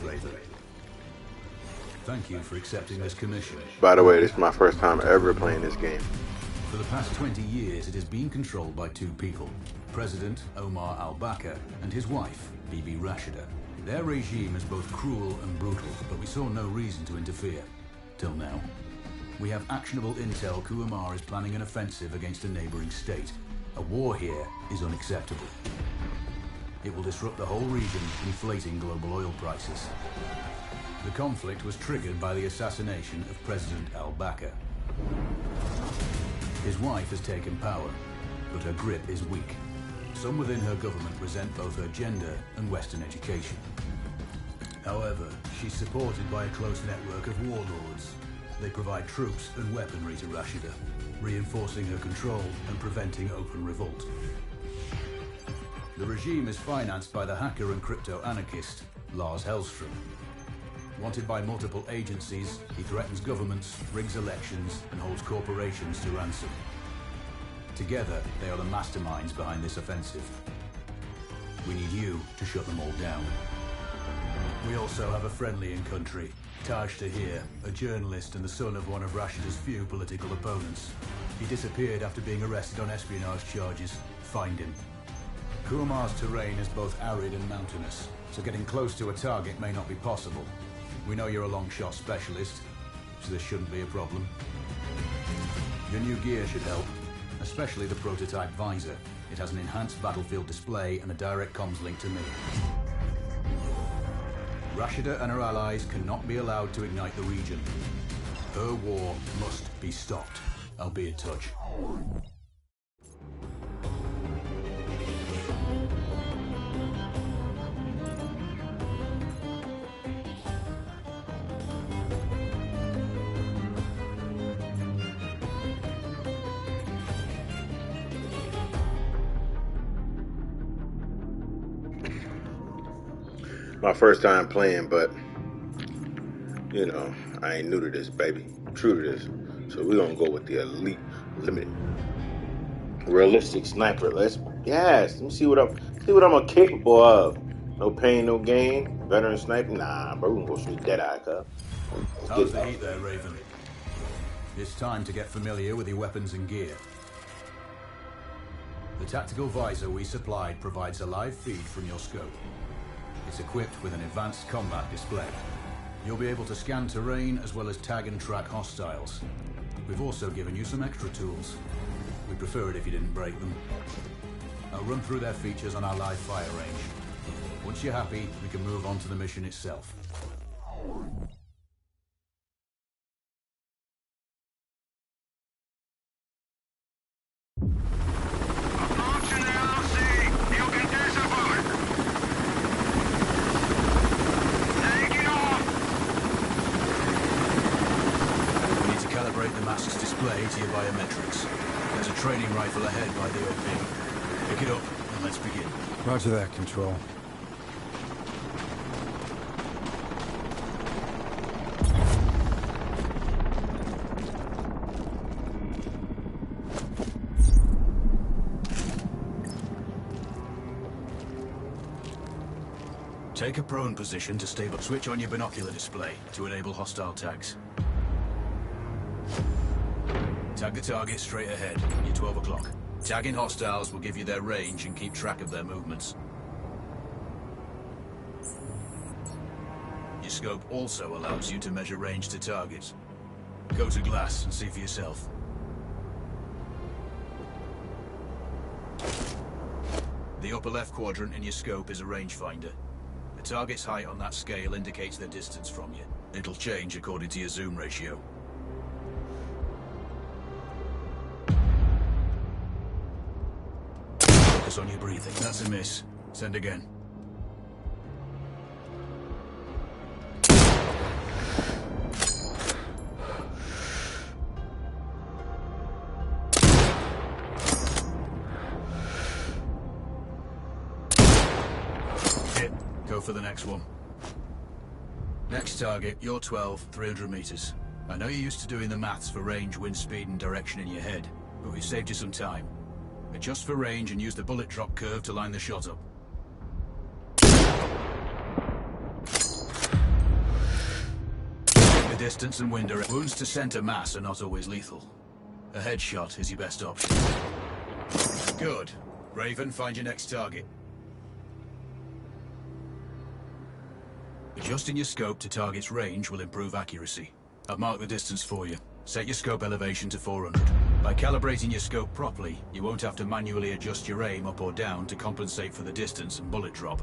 Raven. Thank you for accepting this commission. By the way, this is my first time ever playing this game. For the past 20 years, it has been controlled by two people, President Omar al-Bakr and his wife, Bibi Rashida. Their regime is both cruel and brutal, but we saw no reason to interfere. Till now. We have actionable intel Kuamar is planning an offensive against a neighboring state. A war here is unacceptable. It will disrupt the whole region, inflating global oil prices. The conflict was triggered by the assassination of President al-Bakr. His wife has taken power, but her grip is weak. Some within her government resent both her gender and Western education. However, she's supported by a close network of warlords. They provide troops and weaponry to Rashida, reinforcing her control and preventing open revolt. The regime is financed by the hacker and crypto-anarchist, Lars Hellstrom. Wanted by multiple agencies, he threatens governments, rigs elections, and holds corporations to ransom. Together, they are the masterminds behind this offensive. We need you to shut them all down. We also have a friendly in country, Taj Tahir, a journalist and the son of one of Rashida's few political opponents. He disappeared after being arrested on espionage charges. Find him. Kuamar's terrain is both arid and mountainous, so getting close to a target may not be possible. We know you're a long-shot specialist, so this shouldn't be a problem. Your new gear should help, especially the prototype visor. It has an enhanced battlefield display and a direct comms link to me. Rashida and her allies cannot be allowed to ignite the region. Her war must be stopped. I'll be in touch. My first time playing, but you know, I ain't new to this, baby. True to this. So we're gonna go with the elite limited. Realistic sniper. Let me see what I'm capable of. No pain, no gain. Veteran sniper. Nah, bro, we're gonna go shoot Deadeye, cuz. How's the heat there, Raven? It's time to get familiar with your weapons and gear. The tactical visor we supplied provides a live feed from your scope. It's equipped with an advanced combat display. You'll be able to scan terrain as well as tag and track hostiles. We've also given you some extra tools. We'd prefer it if you didn't break them. I'll run through their features on our live fire range. Once you're happy, we can move on to the mission itself. To your biometrics. There's a training rifle ahead by the OP. Pick it up and let's begin. Roger that, Control. Take a prone position to stable. Switch on your binocular display to enable hostile tags. Tag the target straight ahead, you're 12 o'clock. Tagging hostiles will give you their range and keep track of their movements. Your scope also allows you to measure range to targets. Go to glass and see for yourself. The upper left quadrant in your scope is a rangefinder. The target's height on that scale indicates their distance from you. It'll change according to your zoom ratio. Focus on your breathing. That's a miss. Send again. Hit. Go for the next one. Next target, you're 12, 300 meters. I know you're used to doing the maths for range, wind speed, and direction in your head, but we've saved you some time. Adjust for range and use the bullet drop curve to line the shot up. distance and wind direction. Wounds to center mass are not always lethal. A headshot is your best option. Good. Raven, find your next target. Adjusting your scope to target's range will improve accuracy. I've marked the distance for you. Set your scope elevation to 400. By calibrating your scope properly, you won't have to manually adjust your aim up or down to compensate for the distance and bullet drop.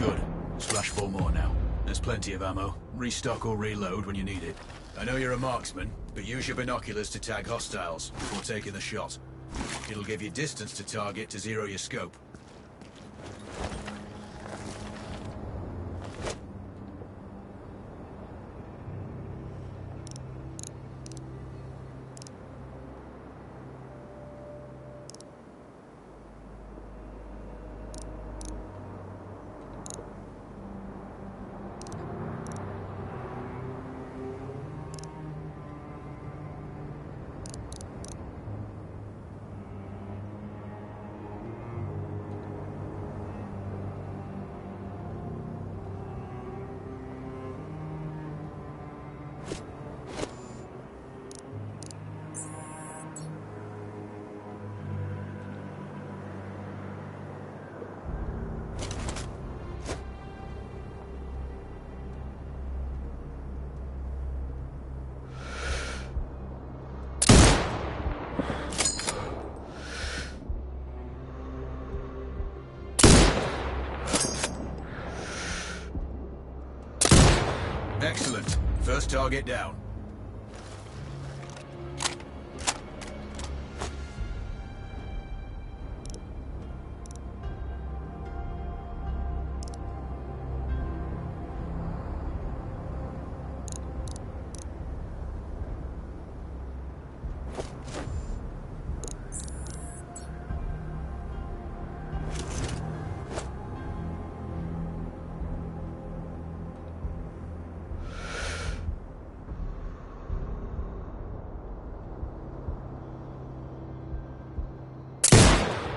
Good. Splash 4 more now. There's plenty of ammo. Restock or reload when you need it. I know you're a marksman, but use your binoculars to tag hostiles before taking the shot. It'll give you distance to target to zero your scope. Excellent. First target down.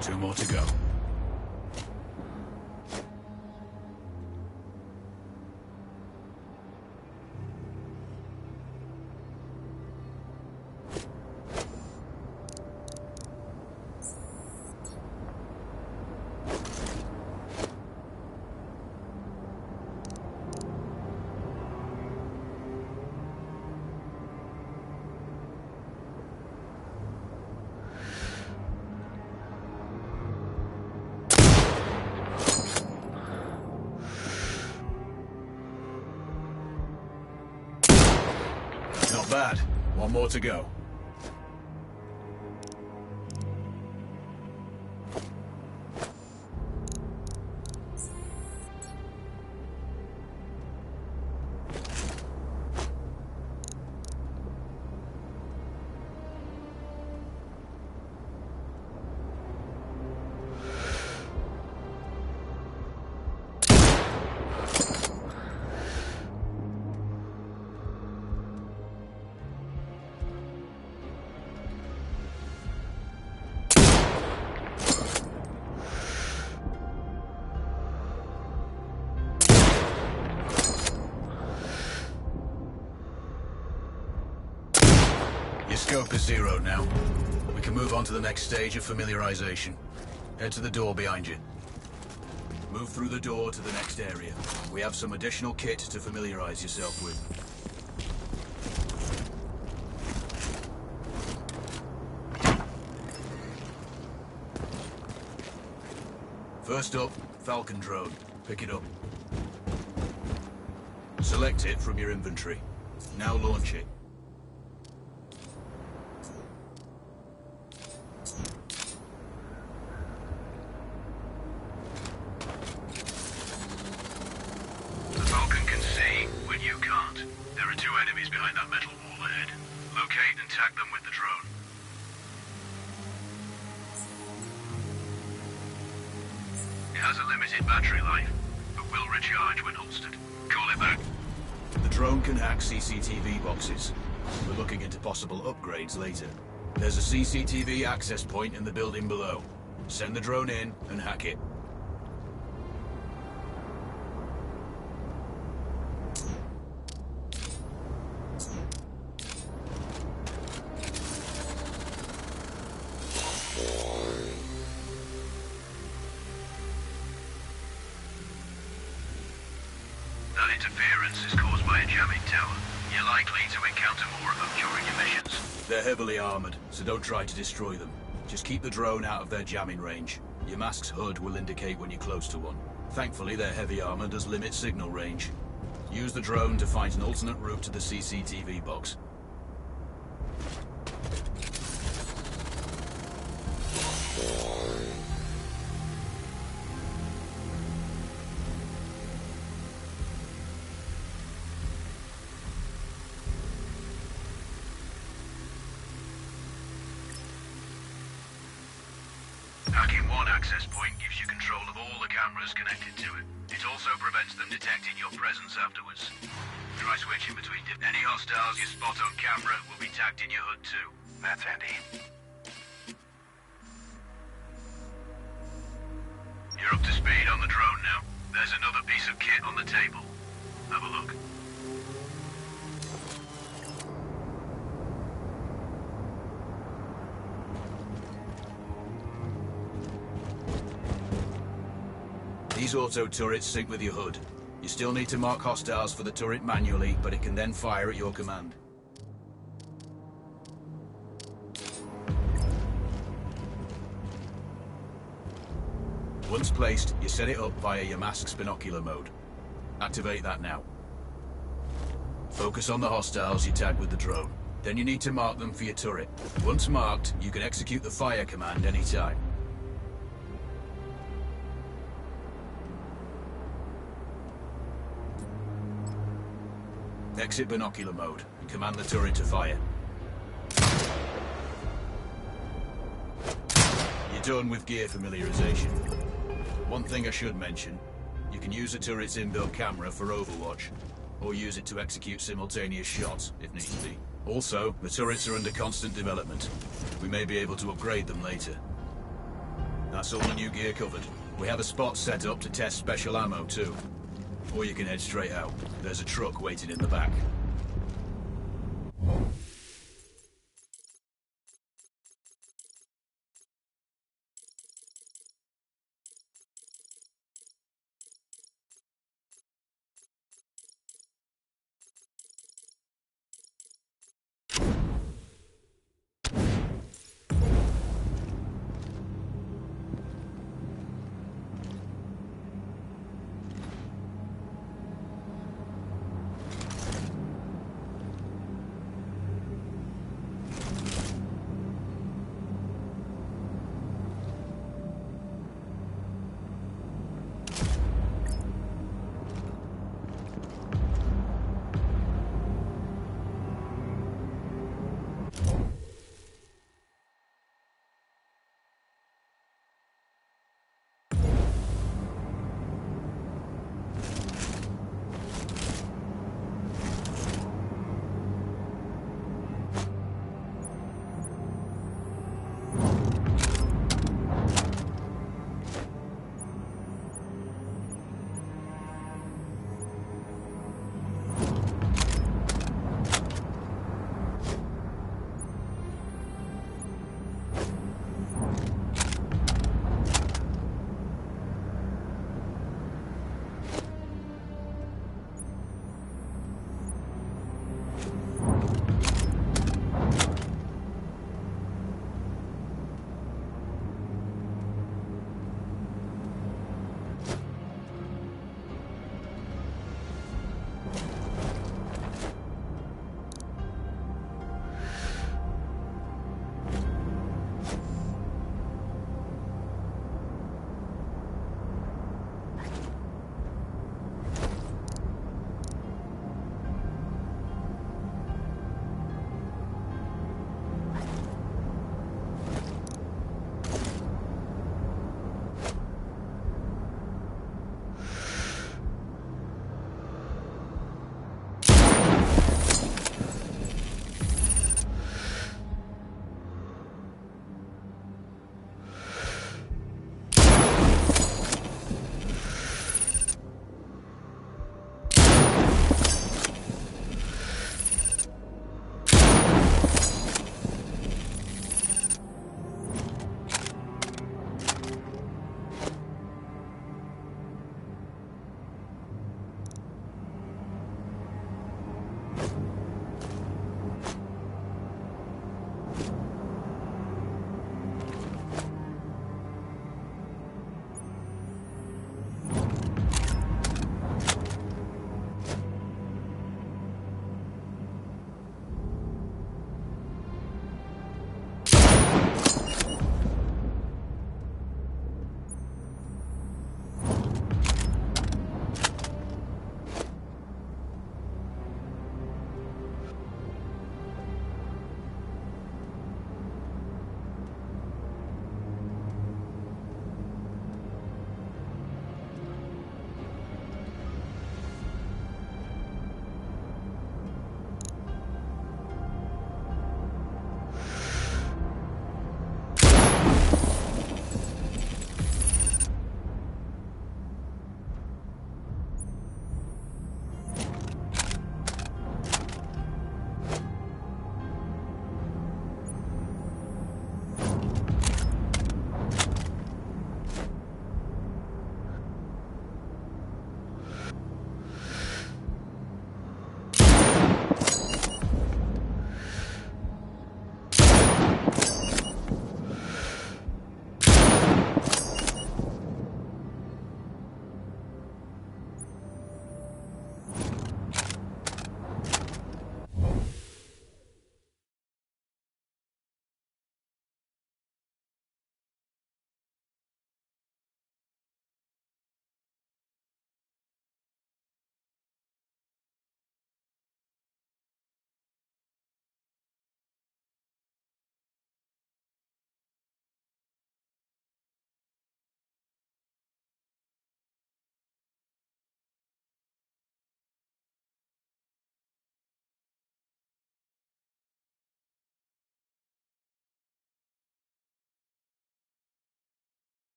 Two more to go. Not bad. One more to go. Your scope is zeroed now. We can move on to the next stage of familiarization. Head to the door behind you. Move through the door to the next area. We have some additional kit to familiarize yourself with. First up, Falcon drone. Pick it up. Select it from your inventory. Now launch it. The Falcon can see when you can't. There are 2 enemies behind that metal wall ahead. Locate and tag them with the drone. It has a limited battery life, but will recharge when holstered. Call it back. The drone can hack CCTV boxes. We're looking into possible upgrades later. There's a CCTV access point in the building below. Send the drone in and hack it. That interference is caused by a jamming tower. You're likely to encounter more of them during your missions. They're heavily armored, so don't try to destroy them. Just keep the drone out of their jamming range. Your mask's HUD will indicate when you're close to one. Thankfully, their heavy armor does limit signal range. Use the drone to find an alternate route to the CCTV box. Hacking one access point gives you control of all the cameras connected to it. It also prevents them detecting your presence afterwards. Try switching between any hostiles you spot on camera will be tagged in your HUD too. That's handy. You're up to speed on the drone now. There's another piece of kit on the table. Have a look. These auto turrets sync with your HUD. You still need to mark hostiles for the turret manually, but it can then fire at your command. Once placed, you set it up via your mask's binocular mode. Activate that now. Focus on the hostiles you tag with the drone. Then you need to mark them for your turret. Once marked, you can execute the fire command anytime. Exit binocular mode and command the turret to fire. You're done with gear familiarization. One thing I should mention, you can use the turret's inbuilt camera for overwatch, or use it to execute simultaneous shots if need be. Also, the turrets are under constant development. We may be able to upgrade them later. That's all the new gear covered. We have a spot set up to test special ammo too. Or you can head straight out. There's a truck waiting in the back.